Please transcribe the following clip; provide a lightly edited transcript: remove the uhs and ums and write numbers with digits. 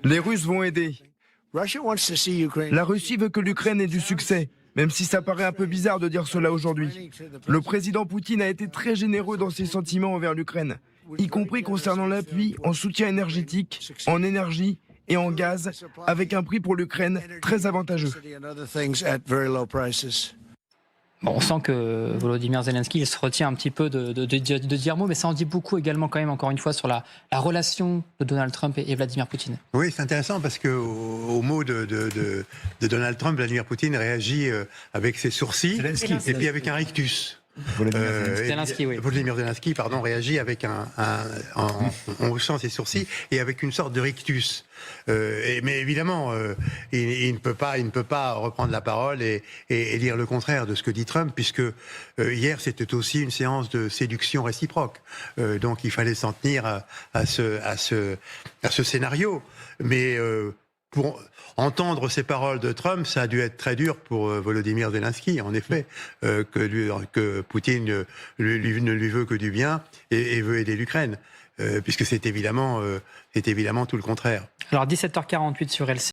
Les Russes vont aider. La Russie veut que l'Ukraine ait du succès, même si ça paraît un peu bizarre de dire cela aujourd'hui. Le président Poutine a été très généreux dans ses sentiments envers l'Ukraine, y compris concernant l'appui en soutien énergétique, en énergie et en gaz, avec un prix pour l'Ukraine très avantageux. Bon, on sent que Volodymyr Zelensky il se retient un petit peu de dire mot, mais ça en dit beaucoup également quand même, encore une fois, sur la relation de Donald Trump et Vladimir Poutine. Oui, c'est intéressant parce qu'au mot de Donald Trump, Vladimir Poutine réagit avec ses sourcils et puis avec un rictus. Volodymyr Zelensky, pardon, réagit avec en haussant ses sourcils et avec une sorte de rictus. Mais évidemment, il ne peut pas reprendre la parole et dire le contraire de ce que dit Trump, puisque hier c'était aussi une séance de séduction réciproque. Donc il fallait s'en tenir à ce scénario. Mais pour entendre ces paroles de Trump, ça a dû être très dur pour Volodymyr Zelensky, en effet, que Poutine ne lui veut que du bien et veut aider l'Ukraine, puisque c'est évidemment tout le contraire. Alors 17h48 sur LCI.